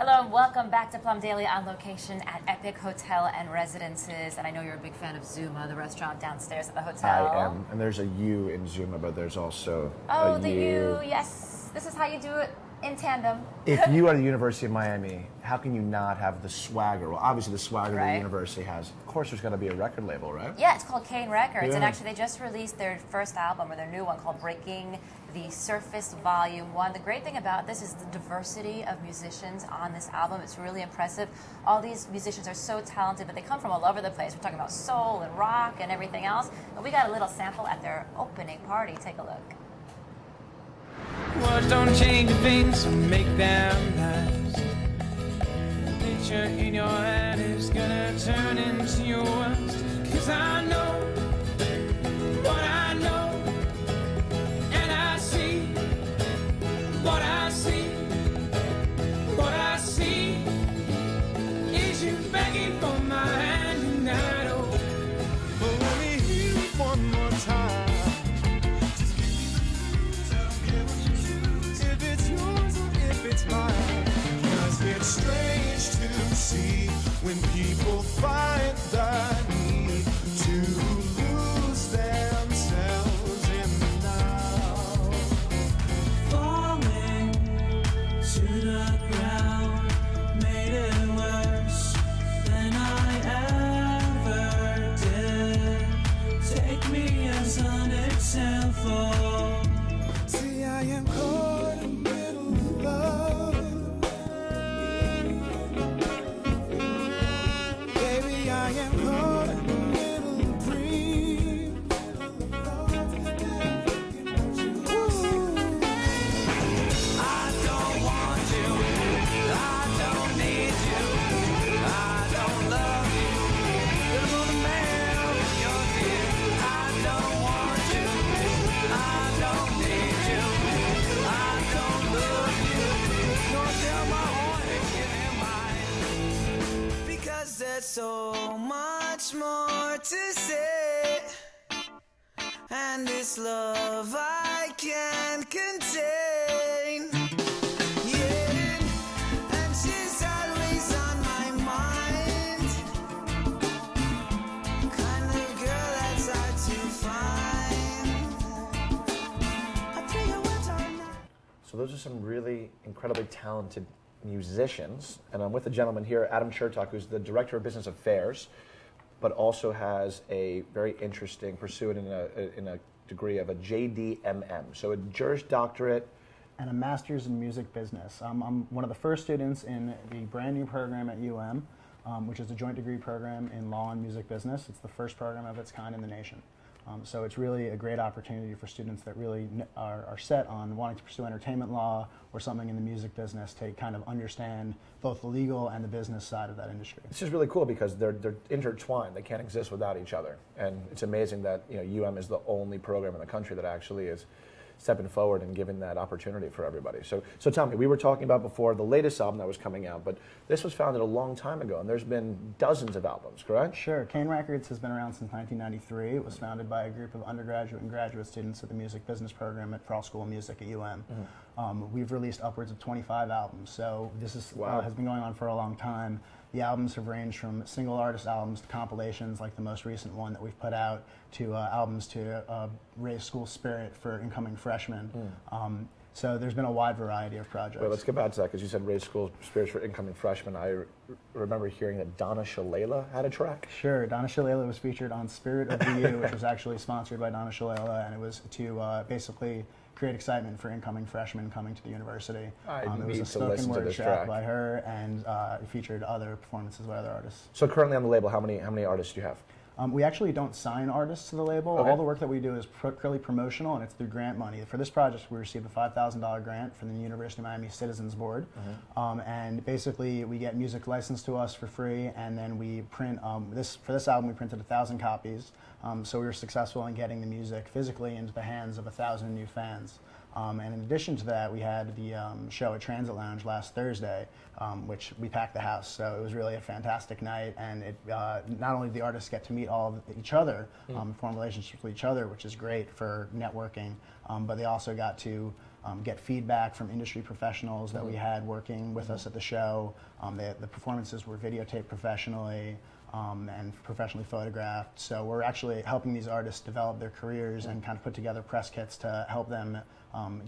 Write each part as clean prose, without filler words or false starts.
Hello and welcome back to Plum Daily on location at Epic Hotel and Residences. And I know you're a big fan of Zuma, the restaurant downstairs at the hotel. I am. And there's a U in Zuma, but there's also a the U. Yes. This is how you do it in tandem. If you are the University of Miami, how can you not have the swagger? Well, obviously the swagger Right. the university has. Of course, there's got to be a record label, right? Yeah, it's called Kane Records. Yeah. And actually, they just released their first album, or their new one, called Breaking the Surface Volume 1. The great thing about this is the diversity of musicians on this album. It's really impressive. All these musicians are so talented, but they come from all over the place. We're talking about soul and rock and everything else. But we got a little sample at their opening party. Take a look. Words don't change things, make them last. The picture in your head is gonna turn into your words. 'Cause I know what I know, and I see what I see. What I see is you begging for my hand, and I know. But let me hear it one more time. It's strange to see when people find the need to lose themselves in the now. Falling to the ground made it worse than I ever did. Take me as an example. See, I am caught in the middle of love. There's so much more to say, and this love I can't contain. Yeah, and she's always on my mind. Kind of girl that's hard to find. I pray your words are not. So those are some really incredibly talented musicians, and I'm with a gentleman here, Adam Chertok, who's the Director of Business Affairs, but also has a very interesting pursuit in a degree of a JDMM, so a Juris Doctorate. And a Master's in Music Business. I'm one of the first students in the brand new program at UM, which is a joint degree program in Law and Music Business. It's the first program of its kind in the nation. So it's really a great opportunity for students that really are set on wanting to pursue entertainment law or something in the music business to kind of understand both the legal and the business side of that industry. It's just really cool because they're intertwined. They can't exist without each other. And it's amazing that UM is the only program in the country that actually is stepping forward and giving that opportunity for everybody. So tell me, we were talking about before the latest album that was coming out, but this was founded a long time ago, and there's been dozens of albums, correct? Sure. Kane Records has been around since 1993. It was founded by a group of undergraduate and graduate students at the music business program at Frall School of Music at UM. Mm-hmm. We've released upwards of 25 albums, so this is has been going on for a long time. The albums have ranged from single artist albums to compilations, like the most recent one that we've put out, to albums to raise school spirit for incoming freshmen. So there's been a wide variety of projects. Wait, let's get back to that, because you said raise school spirits for incoming freshmen. I remember hearing that Donna Shalala had a track. Sure, Donna Shalala was featured on Spirit of the U, which was actually sponsored by Donna Shalala, and it was to basically create excitement for incoming freshmen coming to the university. It was a spoken word track by her, and it featured other performances by other artists. So currently on the label, how many artists do you have? We actually don't sign artists to the label. Okay. All the work that we do is purely promotional, and it's through grant money. For this project, we received a $5,000 grant from the University of Miami Citizens Board. And basically, we get music licensed to us for free, and then we print, for this album, we printed 1,000 copies. So we were successful in getting the music physically into the hands of 1,000 new fans. And in addition to that, we had the show at Transit Lounge last Thursday, which we packed the house. So it was really a fantastic night, and it not only did the artists get to meet all of each other, form relationships with each other, which is great for networking, but they also got to get feedback from industry professionals that we had working with us at the show. The performances were videotaped professionally and professionally photographed. So we're actually helping these artists develop their careers and kind of put together press kits to help them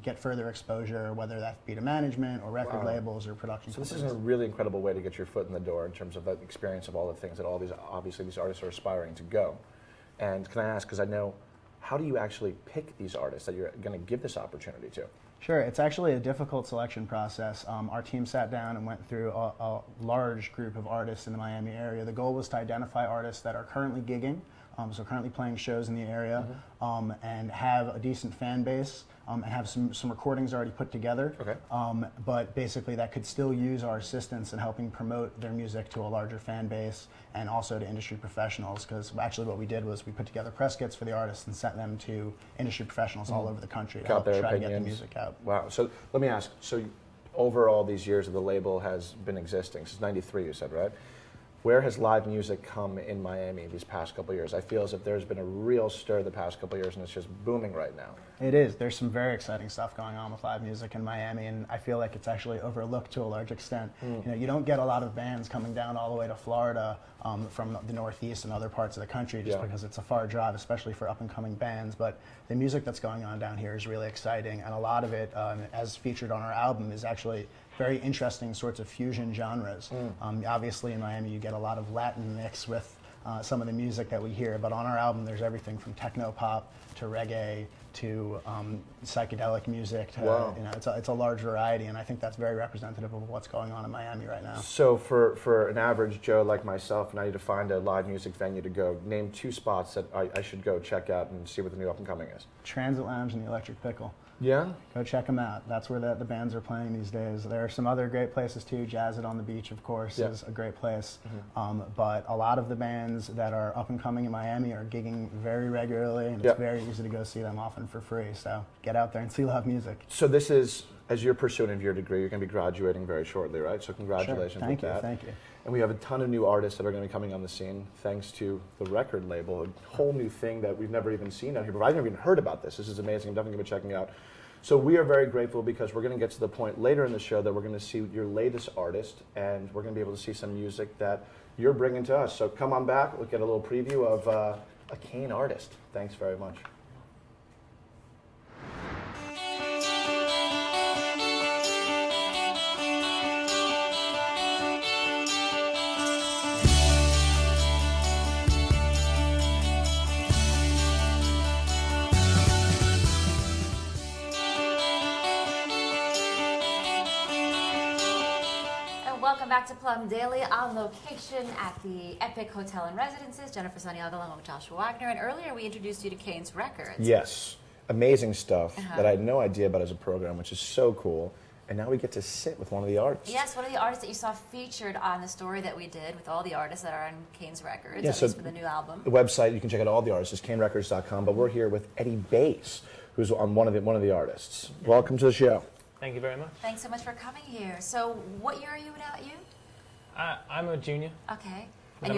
get further exposure, whether that be to management or record labels or production So this companies. is a really incredible way to get your foot in the door in terms of that experience of all the things that all these, obviously these artists are aspiring to go. And can I ask, because I know, how do you actually pick these artists that you're going to give this opportunity to? Sure, it's actually a difficult selection process. Our team sat down and went through a large group of artists in the Miami area. The goal was to identify artists that are currently gigging, so currently playing shows in the area, and have a decent fan base, and have some recordings already put together. Okay. But basically that could still use our assistance in helping promote their music to a larger fan base and also to industry professionals, because actually what we did was we put together press kits for the artists and sent them to industry professionals all over the country to Got help their try to get the opinions. music out. Wow. So let me ask, so over all these years that the label has been existing, since '93 you said, right? Where has live music come in Miami these past couple of years? I feel as if there's been a real stir the past couple of years and it's just booming right now. It is. There's some very exciting stuff going on with live music in Miami, and I feel like it's actually overlooked to a large extent. You know, you don't get a lot of bands coming down all the way to Florida from the Northeast and other parts of the country just because it's a far drive, especially for up-and-coming bands. But the music that's going on down here is really exciting, and a lot of it, as featured on our album, is actually very interesting sorts of fusion genres. Obviously in Miami you get a lot of Latin mix with some of the music that we hear, but on our album there's everything from techno pop to reggae to psychedelic music. To, you know, it's a large variety, and I think that's very representative of what's going on in Miami right now. So for an average Joe like myself, and I need to find a live music venue to go, name 2 spots that I should go check out and see what the new up-and-coming is. Transit Lounge and the Electric Pickle. Yeah? Go check them out. That's where the bands are playing these days. There are some other great places too. Jazz It on the Beach, of course, is a great place. But a lot of the bands that are up and coming in Miami are gigging very regularly, and it's very easy to go see them often for free. So get out there and see live music. So this is, as you're pursuing your degree, you're going to be graduating very shortly, right? So congratulations Sure. Thank with you, that. thank you. And we have a ton of new artists that are going to be coming on the scene thanks to the record label, a whole new thing that we've never even seen out here. But I've never even heard about this. This is amazing. I'm definitely going to be checking it out. So we are very grateful because we're going to get to the point later in the show that we're going to see your latest artist, and we're going to be able to see some music that you're bringing to us. So come on back. We'll get a little preview of a Kane artist. Thanks very much. Welcome back to Plum Daily, on location at the Epic Hotel and Residences. Jennifer Soniaga along with Joshua Wagner. And earlier we introduced you to Kane's Records. Yes. Amazing stuff that I had no idea about as a program, which is so cool. And now we get to sit with one of the artists. Yes, one of the artists that you saw featured on the story that we did with all the artists that are on Kane's Records, Yeah, at so least for the new album. The website, you can check out all the artists, is kanerecords.com. But we're here with Eddie Bass, who's on one of the artists. Welcome to the show. Thank you very much. Thanks so much for coming here. So what year are you now? I'm a junior. Okay. And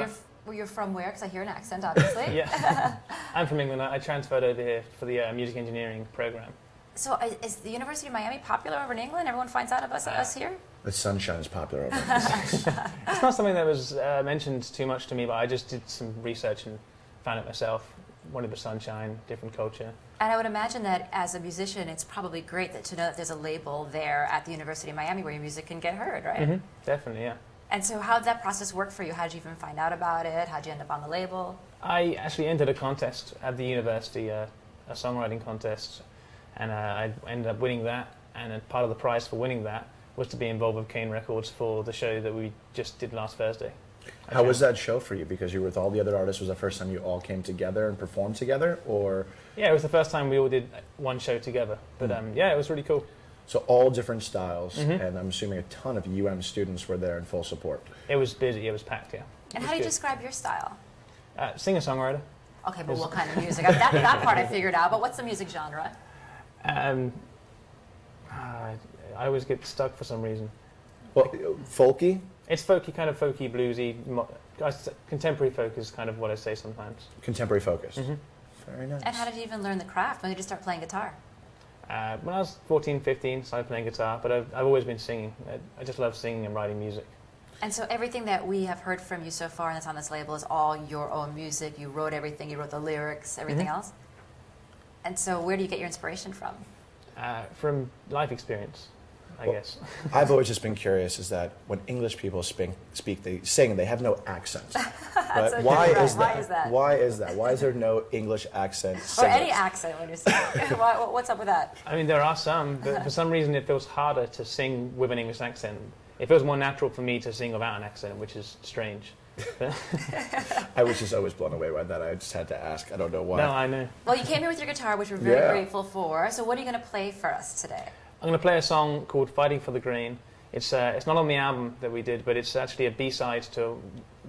you're from where? Because I hear an accent, obviously. Yeah. I'm from England. I transferred over here for the music engineering program. So is the University of Miami popular over in England? Everyone finds out about us here? The sunshine is popular over It's not something that was mentioned too much to me, but I just did some research and found it myself. Wanted the sunshine, different culture. And I would imagine that as a musician, it's probably great to know that there's a label there at the University of Miami where your music can get heard, right? Mm-hmm. Definitely, yeah. And so how did that process work for you? How did you even find out about it? How did you end up on the label? I actually entered a contest at the university, a songwriting contest, and I ended up winning that. And part of the prize for winning that was to be involved with Kane Records for the show that we just did last Thursday. How was that show for you? Because you were with all the other artists. Was the first time you all came together and performed together, or? Yeah, it was the first time we all did one show together. But yeah, it was really cool. So all different styles, and I'm assuming a ton of UM students were there in full support. It was busy. It was packed, yeah. And how do you describe your style? Singer-songwriter. Okay, but what kind of music? That part I figured out, but what's the music genre? I always get stuck for some reason. Well, folky? It's folky, kind of folky, bluesy. Contemporary folk is kind of what I say sometimes. Contemporary focus. Very nice. And how did you even learn the craft? When did you start playing guitar? When I was 14, 15, started playing guitar, but I've always been singing. I just love singing and writing music. And so everything that we have heard from you so far and that's on this label is all your own music. You wrote everything. You wrote the lyrics, everything else. And so where do you get your inspiration from? From life experience, I guess. I've always just been curious is that when English people speak, they sing, they have no accent. But okay, why right. is that? Why is that? Why is that? Why is there no English accent? Or singers? any accent when you're singing. What's up with that? I mean, there are some, but for some reason it feels harder to sing with an English accent. It feels more natural for me to sing without an accent, which is strange. I was just always blown away by that. I just had to ask. I don't know why. No, I know. Well, you came here with your guitar, which we're very Yeah. grateful for. So what are you going to play for us today? I'm going to play a song called Fighting for the Grain. It's not on the album that we did, but it's actually a B-side to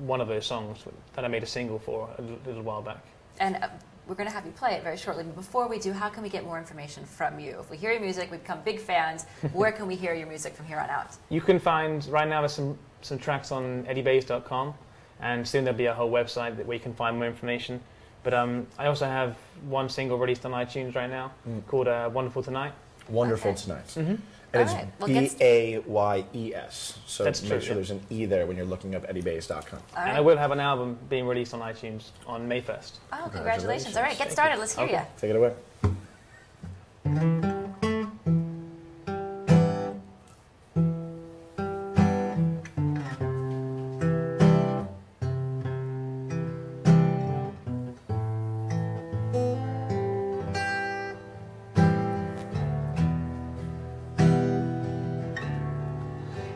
one of those songs that I made a single for a little while back. And we're going to have you play it very shortly. But before we do, how can we get more information from you? If we hear your music, we become big fans. Where can we hear your music from here on out? You can find, right now there's some tracks on eddiebays.com, and soon there'll be a whole website where you can find more information. But I also have one single released on iTunes right now called Wonderful Tonight. Wonderful Okay. Tonight. Mm-hmm. And All right. Well, it's Bayes. So That's make true, sure yeah. there's an E there when you're looking up eddiebays.com. All And I right. will have an album being released on iTunes on May 1st. Oh, congratulations. All right, get started. Let's hear Okay. you. Take it away.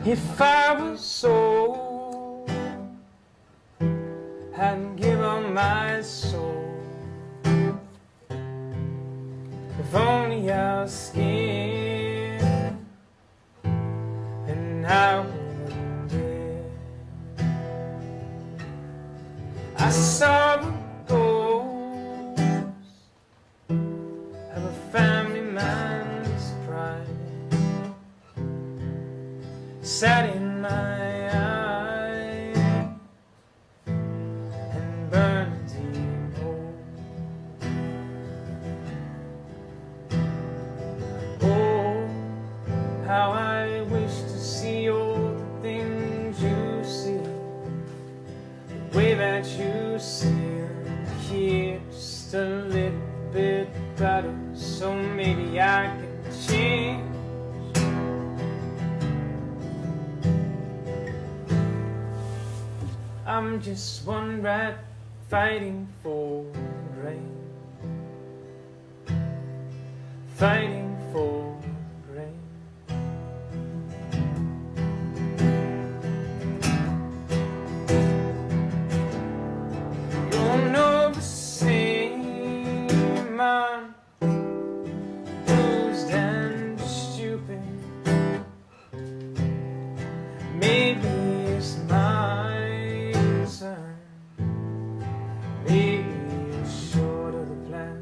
If I was sold, hadn't given my soul. If only I was scared, and I wouldn't dare. I saw the ghost of a family man's pride. Sat in my eye and burned a deep hole. Oh, how I wish to see all the things you see, the way that you see them here, just a little bit better, so maybe I can change. I'm just one rat fighting for grain, fighting for grain. You're no the same man, bruised and stupid. Maybe it's my turn. Maybe you're short of the plan.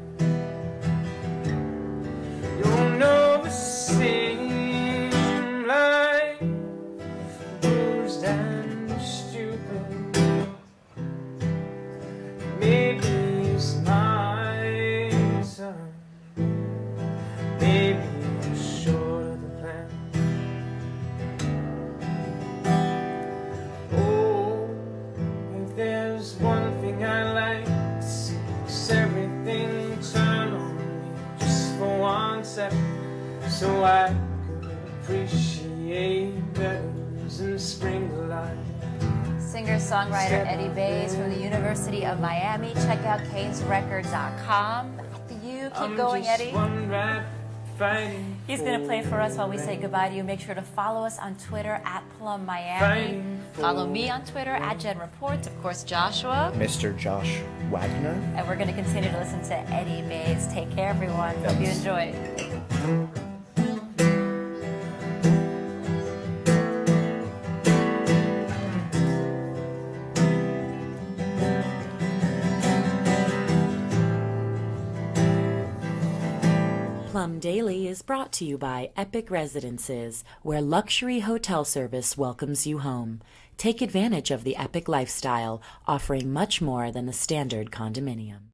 You'll know the same life, bruised and stupid. Maybe it's my turn. Maybe you're short of the plan. Oh, if there's one thing I like to see, it's everything turn on me just for 1 second, so I could appreciate veterans and spring delight. Singer-songwriter Eddie Bays from the University of Miami. Check out canesrecords.com. You keep going, Eddie. He's going to play for us while we say goodbye to you. Make sure to follow us on Twitter at Plum Miami. Follow me on Twitter at Jen Reports. Of course, Joshua. Mr. Josh Wagner. And we're going to continue to listen to Eddie Bays. Take care, everyone. Hope you enjoy. Plum Daily is brought to you by Epic Residences, where luxury hotel service welcomes you home. Take advantage of the Epic lifestyle, offering much more than the standard condominium.